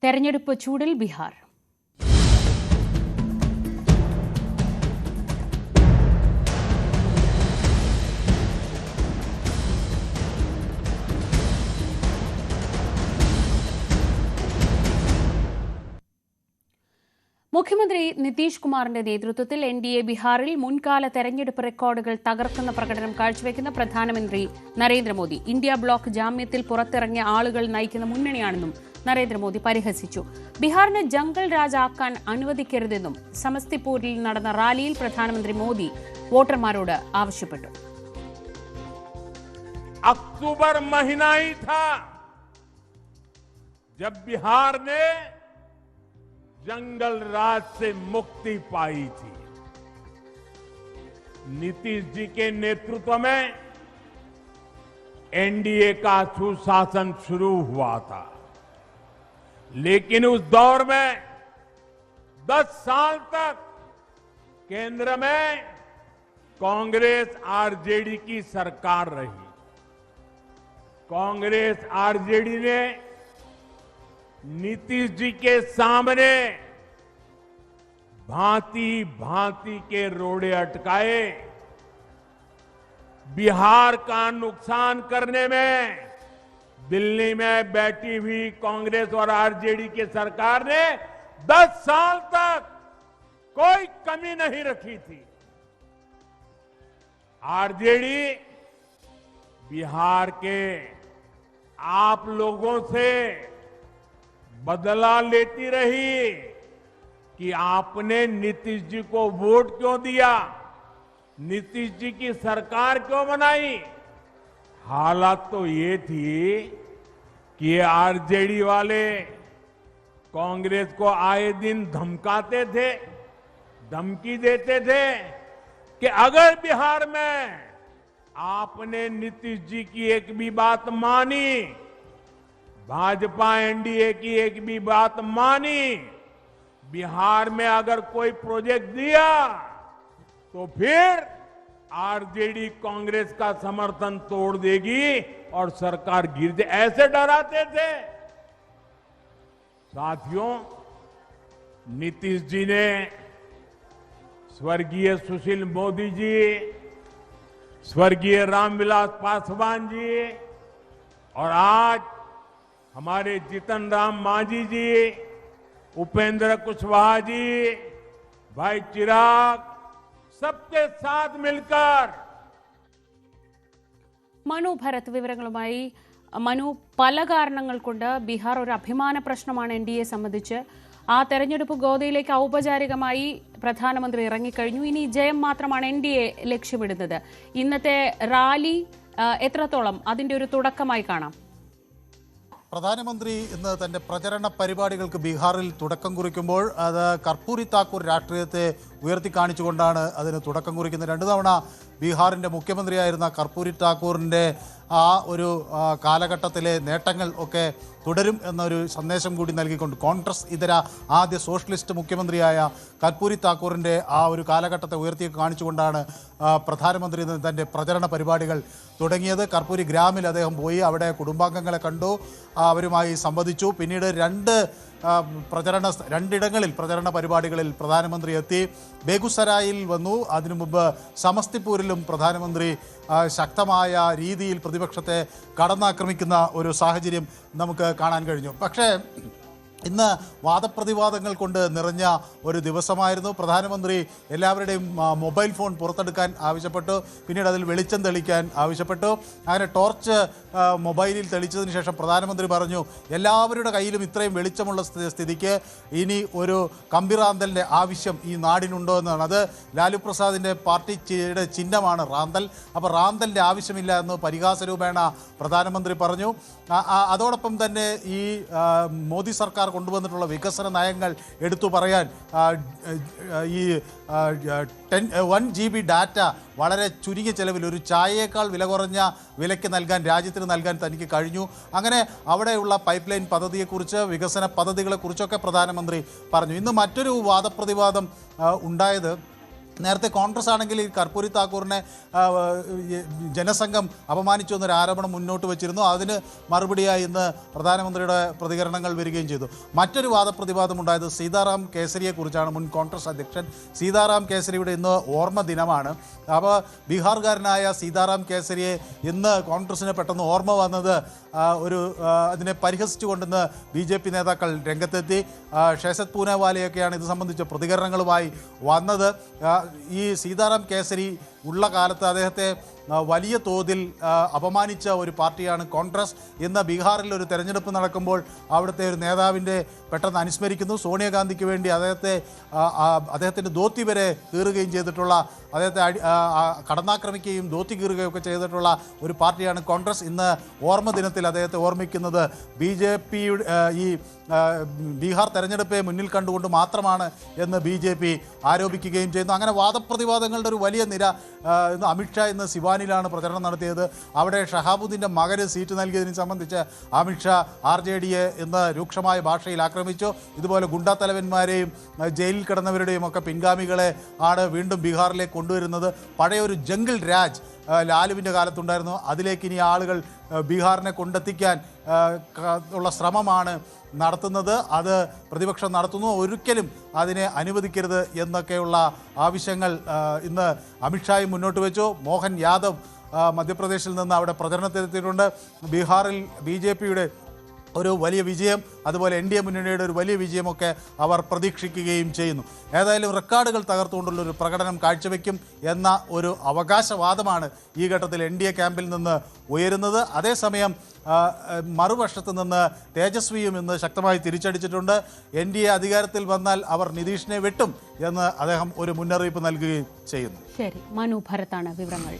തെരഞ്ഞെടുപ്പ് ചൂടിൽ ബീഹാർ. മുഖ്യമന്ത്രി നിതീഷ് കുമാറിന്റെ നേതൃത്വത്തിൽ NDA ബീഹാറിൽ മുൻകാല തെരഞ്ഞെടുപ്പ് റെക്കോർഡുകൾ തകർക്കുന്ന പ്രകടനം കാഴ്ചവെക്കുന്ന പ്രധാനമന്ത്രി നരേന്ദ്രമോദി. ഇന്ത്യ ബ്ലോക്ക് ജാമ്യത്തിൽ പുറത്തിറങ്ങിയ ആളുകൾ നയിക്കുന്ന മുന്നണിയാണെന്നും നരേന്ദ്രമോദി പരിഹസിച്ചു. ബീഹാറിനെ ജംഗൽ രാജ് ആക്കാൻ അനുവദിക്കരുതെന്നും സമസ്തിപൂരിൽ നടന്ന റാലിയിൽ പ്രധാനമന്ത്രി മോദി വോട്ടർമാരോട് ആവശ്യപ്പെട്ടു. अक्टूबर महीना ही था जब बिहार ने जंगल राज से मुक्ति पाई थी. नीतीश जी के नेतृत्व में NDA का सुशासन शुरू हुआ था, लेकिन उस दौर में 10 साल तक केंद्र में कांग्रेस आरजेडी की सरकार रही. कांग्रेस आरजेडी ने नीतीश जी के सामने भांति भांति के रोड़े अटकाए. बिहार का नुकसान करने में दिल्ली में बैठी हुई कांग्रेस और आरजेडी की सरकार ने 10 साल तक कोई कमी नहीं रखी थी. आरजेडी बिहार के आप लोगों से बदला लेती रही कि आपने नीतीश जी को वोट क्यों दिया, नीतीश जी की सरकार क्यों बनाई. हालात तो ये थी कि ये आरजेडी वाले कांग्रेस को आए दिन धमकाते थे, धमकी देते थे कि अगर बिहार में आपने नीतीश जी की एक भी बात मानी, भाजपा NDA की एक भी बात मानी, बिहार में अगर कोई प्रोजेक्ट दिया तो फिर आरजेडी कांग्रेस का समर्थन तोड़ देगी और सरकार गिर जाए, ऐसे डराते थे. साथियों, नीतीश जी ने स्वर्गीय सुशील मोदी जी, स्वर्गीय रामविलास पासवान जी और आज हमारे जीतन राम मांझी जी, उपेंद्र कुशवाहा जी, भाई चिराग, सबके साथ मिलकर മനു ഭരത് വിവരങ്ങളുമായി. മനു, പല കാരണങ്ങൾ കൊണ്ട് ബീഹാർ ഒരു അഭിമാന പ്രശ്നമാണ് NDA സംബന്ധിച്ച്. ആ തെരഞ്ഞെടുപ്പ് ഗോദയിലേക്ക് ഔപചാരികമായി പ്രധാനമന്ത്രി ഇറങ്ങിക്കഴിഞ്ഞു. ഇനി ജയം മാത്രമാണ് NDA ലക്ഷ്യമിടുന്നത്. ഇന്നത്തെ റാലി എത്രത്തോളം അതിന്റെ ഒരു തുടക്കമായി കാണാം? പ്രധാനമന്ത്രി ഇന്ന് തന്റെ പ്രചരണ പരിപാടികൾക്ക് ബീഹാറിൽ തുടക്കം കുറിക്കുമ്പോൾ അത് കർപ്പൂരി താക്കൂർ രാഷ്ട്രീയത്തെ ഉയർത്തിക്കാണിച്ചുകൊണ്ടാണ് അതിന് തുടക്കം കുറിക്കുന്നത്. 2 തവണ ബീഹാറിൻ്റെ മുഖ്യമന്ത്രിയായിരുന്ന കർപ്പൂരി താക്കൂറിൻ്റെ ആ ഒരു കാലഘട്ടത്തിലെ നേട്ടങ്ങൾ ഒക്കെ തുടരും എന്നൊരു സന്ദേശം കൂടി നൽകിക്കൊണ്ട് കോൺഗ്രസ് ഇതര ആദ്യ സോഷ്യലിസ്റ്റ് മുഖ്യമന്ത്രിയായ കർപ്പൂരി താക്കൂറിൻ്റെ ആ ഒരു കാലഘട്ടത്തെ ഉയർത്തി കാണിച്ചുകൊണ്ടാണ് പ്രധാനമന്ത്രി തൻ്റെ പ്രചരണ പരിപാടികൾ തുടങ്ങിയത്. കർപ്പൂരി ഗ്രാമിൽ അദ്ദേഹം പോയി, അവിടെ കുടുംബാംഗങ്ങളെ കണ്ടു, അവരുമായി സംവദിച്ചു. പിന്നീട് രണ്ടിടങ്ങളിൽ പ്രചരണ പരിപാടികളിൽ പ്രധാനമന്ത്രി എത്തി. ബേഗുസരായിൽ വന്നു. അതിനു മുമ്പ് സമസ്തിപൂരിലും പ്രധാനമന്ത്രി ശക്തമായ രീതിയിൽ പ്രതിപക്ഷത്തെ കടന്നാക്രമിക്കുന്ന ഒരു സാഹചര്യം നമുക്ക് കാണാൻ കഴിഞ്ഞു. പക്ഷേ ഇന്ന് വാദപ്രതിവാദങ്ങൾ കൊണ്ട് നിറഞ്ഞ ഒരു ദിവസമായിരുന്നു. പ്രധാനമന്ത്രി എല്ലാവരുടെയും മൊബൈൽ ഫോൺ പുറത്തെടുക്കാൻ ആവശ്യപ്പെട്ടു. പിന്നീട് അതിൽ വെളിച്ചം തെളിക്കാൻ ആവശ്യപ്പെട്ടു. അങ്ങനെ ടോർച്ച് മൊബൈലിൽ തെളിച്ചതിന് ശേഷം പ്രധാനമന്ത്രി പറഞ്ഞു, എല്ലാവരുടെ കയ്യിലും ഇത്രയും വെളിച്ചമുള്ള സ്ഥിതിക്ക് ഇനി ഒരു കമ്പിറാന്തലിൻ്റെ ആവശ്യം ഈ നാടിനുണ്ടോ എന്നാണ്. അത് ലാലു പ്രസാദിൻ്റെ പാർട്ടിയുടെ ചിഹ്നമാണ് റാന്തൽ. അപ്പോൾ റാന്തലിൻ്റെ ആവശ്യമില്ല എന്ന് പരിഹാസരൂപേണ പ്രധാനമന്ത്രി പറഞ്ഞു. അതോടൊപ്പം തന്നെ ഈ മോദി സർക്കാർ കൊണ്ടുവന്നിട്ടുള്ള വികസന നയങ്ങൾ എടുത്തു പറയാൻ ഈ 1 GB ഡാറ്റ വളരെ ചുരുങ്ങിയ ചെലവിൽ ഒരു ചായയേക്കാൾ വില കുറഞ്ഞ വിലയ്ക്ക് രാജ്യത്തിന് നൽകാൻ തനിക്ക് കഴിഞ്ഞു. അങ്ങനെ അവിടെയുള്ള പൈപ്പ് ലൈൻ പദ്ധതിയെക്കുറിച്ച്, വികസന പദ്ധതികളെക്കുറിച്ചൊക്കെ പ്രധാനമന്ത്രി പറഞ്ഞു. ഇന്ന് മറ്റൊരു വാദപ്രതിവാദം ഉണ്ടായത് നേരത്തെ കോൺഗ്രസ് ആണെങ്കിൽ ഈ കർപ്പൂരി താക്കൂറിനെ ജനസംഘം അപമാനിച്ചു എന്നൊരു ആരോപണം മുന്നോട്ട് വച്ചിരുന്നു. അതിന് മറുപടിയായി ഇന്ന് പ്രധാനമന്ത്രിയുടെ പ്രതികരണങ്ങൾ വരികയും ചെയ്തു. മറ്റൊരു വാദപ്രതിവാദമുണ്ടായത് സീതാറാം കേസരിയെക്കുറിച്ചാണ്. മുൻ കോൺഗ്രസ് അധ്യക്ഷൻ സീതാറാം കേസരിയുടെ ഇന്ന് ഓർമ്മ ദിനമാണ്. അപ്പോൾ ബീഹാറുകാരനായ സീതാറാം കേസരിയെ ഇന്ന് കോൺഗ്രസിന് പെട്ടെന്ന് ഓർമ്മ വന്നത് അതിനെ പരിഹസിച്ചുകൊണ്ടെന്ന് BJP നേതാക്കൾ രംഗത്തെത്തി. ഷേസത് പൂനെവാലയൊക്കെയാണ് ഇത് സംബന്ധിച്ച പ്രതികരണങ്ങളുമായി വന്നത്. ഈ സീതാറാം കേസരി ഉള്ള കാലത്ത് അദ്ദേഹത്തെ വലിയ തോതിൽ അപമാനിച്ച ഒരു പാർട്ടിയാണ് കോൺഗ്രസ്. ഇന്ന് ബീഹാറിൽ ഒരു തെരഞ്ഞെടുപ്പ് നടക്കുമ്പോൾ അവിടുത്തെ ഒരു നേതാവിൻ്റെ പെട്ടെന്ന് അനുസ്മരിക്കുന്നു. സോണിയാഗാന്ധിക്ക് വേണ്ടി അദ്ദേഹത്തിൻ്റെ ധോത്തി വരെ കീറുകയും ചെയ്തിട്ടുള്ള, അദ്ദേഹത്തെ കടന്നാക്രമിക്കുകയും ധോത്തി കീറുകയും ഒക്കെ ചെയ്തിട്ടുള്ള ഒരു പാർട്ടിയാണ് കോൺഗ്രസ്. ഇന്ന് ഓർമ്മ ദിനത്തിൽ അദ്ദേഹത്തെ ഓർമ്മിക്കുന്നത് BJP ഈ ബീഹാർ തെരഞ്ഞെടുപ്പെ മുന്നിൽ കണ്ടുകൊണ്ട് മാത്രമാണ് എന്ന് BJP ആരോപിക്കുകയും ചെയ്യുന്നു. അങ്ങനെ വാദപ്രതിവാദങ്ങളുടെ ഒരു വലിയ നിര. ഇന്ന് അമിത്ഷാ ഇന്ന് സിവാനിലാണ് പ്രചരണം നടത്തിയത്. അവിടെ ഷഹാബുദ്ദീൻ്റെ മകന് സീറ്റ് നൽകിയതിനെ സംബന്ധിച്ച് അമിത്ഷാ RJDയെ ഇന്ന് രൂക്ഷമായ ഭാഷയിൽ ആക്രമിച്ചു. ഇതുപോലെ ഗുണ്ടാ തലവന്മാരെയും ജയിലിൽ കിടന്നവരുടെയും ഒക്കെ പിൻഗാമികളെ ആണ് വീണ്ടും ബീഹാറിലേക്ക് കൊണ്ടുവരുന്നത്. പഴയൊരു ജംഗിൾ രാജ് ലാലുവിൻ്റെ കാലത്തുണ്ടായിരുന്നു. അതിലേക്ക് ഇനി ആളുകൾ ബീഹാറിനെ കൊണ്ടെത്തിക്കാൻ ഉള്ള ശ്രമമാണ് നടത്തുന്നത്. അത് പ്രതിപക്ഷം നടത്തുന്നു. ഒരിക്കലും അതിനെ അനുവദിക്കരുത് എന്നൊക്കെയുള്ള ആവശ്യങ്ങൾ ഇന്ന് അമിത്ഷായും മുന്നോട്ട് വെച്ചു. മോഹൻ യാദവ് മധ്യപ്രദേശിൽ നിന്ന് അവിടെ പ്രചരണത്തിലെത്തിയിട്ടുണ്ട്. ബീഹാറിൽ BJPയുടെ ഒരു വലിയ വിജയം, അതുപോലെ NDA മുന്നണിയുടെ ഒരു വലിയ വിജയമൊക്കെ അവർ പ്രതീക്ഷിക്കുകയും ചെയ്യുന്നു. ഏതായാലും റെക്കോർഡുകൾ തകർത്തുകൊണ്ടുള്ളൊരു പ്രകടനം കാഴ്ചവെക്കും എന്ന ഒരു അവകാശവാദമാണ് ഈ ഘട്ടത്തിൽ NDA ക്യാമ്പിൽ നിന്ന് ഉയരുന്നത്. അതേസമയം മറുവശത്ത് നിന്ന് തേജസ്വിയും ഇന്ന് ശക്തമായി തിരിച്ചടിച്ചിട്ടുണ്ട്. NDA അധികാരത്തിൽ വന്നാൽ അവർ നിതീഷിനെ വെട്ടും എന്ന് അദ്ദേഹം ഒരു മുന്നറിയിപ്പ് നൽകുകയും ചെയ്യുന്നു. ശരി, മനു ഭരത്താണ് വിവരങ്ങൾ